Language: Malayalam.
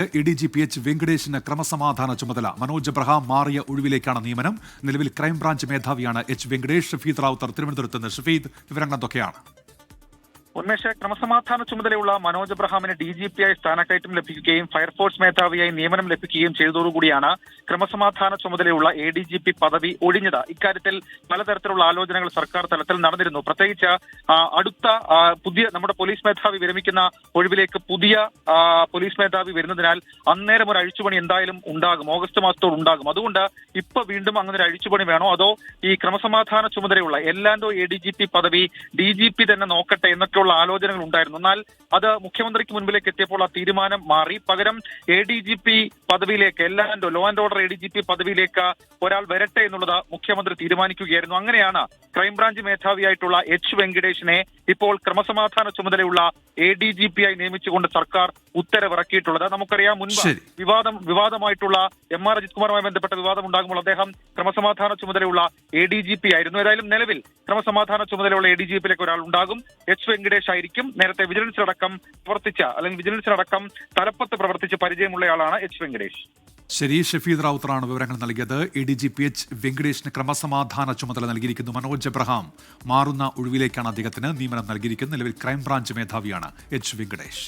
ADGP എച്ച് വെങ്കടേഷിന് ക്രമസമാധാന ചുമതല. മനോജ് എബ്രഹാം മാറിയ ഒഴിവിലേക്കാണ് നിയമനം. നിലവിൽ ക്രൈംബ്രാഞ്ച് മേധാവിയാണ് എച്ച് വെങ്കടേഷ്. ഷഫീദ് റാവുത്തർ തിരുവനന്തപുരത്ത് നിന്ന്. ഷഫീദ്, വിവരങ്ങൾ എന്തൊക്കെയാണ്? ഉന്മേഷ്, ക്രമസമാധാന ചുമതലയുള്ള മനോജ് എബ്രഹാമിന് DGP-ആയി സ്ഥാനക്കയറ്റം ലഭിക്കുകയും ഫയർഫോഴ്സ് മേധാവിയായി നിയമനം ലഭിക്കുകയും ചെയ്തതോടുകൂടിയാണ് ക്രമസമാധാന ചുമതലയുള്ള ADGP പദവി ഒഴിഞ്ഞത്. ഇക്കാര്യത്തിൽ പലതരത്തിലുള്ള ആലോചനകൾ സർക്കാർ തലത്തിൽ നടന്നിരുന്നു. പ്രത്യേകിച്ച് പുതിയ നമ്മുടെ പോലീസ് മേധാവി വിരമിക്കുന്ന ഒഴിവിലേക്ക് പുതിയ പോലീസ് മേധാവി വരുന്നതിനാൽ അന്നേരം ഒരു അഴിച്ചുപണി എന്തായാലും ഉണ്ടാകും, ഓഗസ്റ്റ് മാസത്തോട് ഉണ്ടാകും. അതുകൊണ്ട് ഇപ്പൊ വീണ്ടും അങ്ങനെ ഒരു അഴിച്ചുപണി വേണോ, അതോ ഈ ക്രമസമാധാന ചുമതലയുള്ള എല്ലാൻഡോ ADGP പദവി DGP തന്നെ നോക്കട്ടെ എന്നൊക്കെയുള്ള ആലോചനകൾ ഉണ്ടായിരുന്നു. എന്നാൽ അത് മുഖ്യമന്ത്രിക്ക് മുൻപിലേക്ക് എത്തിയപ്പോൾ ആ തീരുമാനം മാറി. പകരം ADGP പദവിയിലേക്ക്, എല്ലാൻഡോ ലോ ആൻഡ് ഓർഡർ ADGP പദവിയിലേക്ക് ഒരാൾ വരട്ടെ എന്നുള്ളത് മുഖ്യമന്ത്രി തീരുമാനിക്കുകയായിരുന്നു. അങ്ങനെയാണ് ക്രൈംബ്രാഞ്ച് മേധാവിയായിട്ടുള്ള എച്ച് വെങ്കടേഷിനെ ഇപ്പോൾ ക്രമസമാധാന ചുമതലയുള്ള ADGP-ആയി നിയമിച്ചുകൊണ്ട് സർക്കാർ ഉത്തരവിറക്കിയിട്ടുള്ളത്. നമുക്കറിയാം, മുൻപ് വിവാദമായിട്ടുള്ള MR അജിത് കുമാറുമായി ബന്ധപ്പെട്ട വിവാദം ഉണ്ടാകുമ്പോൾ അദ്ദേഹം ക്രമസമാധാന ചുമതലയുള്ള ADGP ആയിരുന്നു. ഏതായാലും നിലവിൽ ക്രമസമാധാന ചുമതലയുള്ള ADGP-യിലേക്ക് ഒരാൾ ഉണ്ടാകും. എച്ച് വെങ്കടേഷ് ആയിരിക്കും. നേരത്തെ വിജിലൻസിലടക്കം തലപ്പത്ത് പ്രവർത്തിച്ച് പരിചയമുള്ളയാളാണ് എച്ച് വെങ്കടേഷ്. ശരി, ഷഫീദ് റാവുത്തറാണ് വിവരങ്ങൾ നൽകിയത്. ADGP എച്ച് വെങ്കടേഷിന് ക്രമസമാധാന ചുമതല നൽകിയിരിക്കുന്നു. മനോജ് എബ്രഹാം മാറുന്ന ഒഴിവിലേക്കാണ് അദ്ദേഹത്തിന് നിയമനം നൽകിയിരിക്കുന്നത്. നിലവിൽ ക്രൈംബ്രാഞ്ച് മേധാവിയാണ് എച്ച് വെങ്കടേഷ്.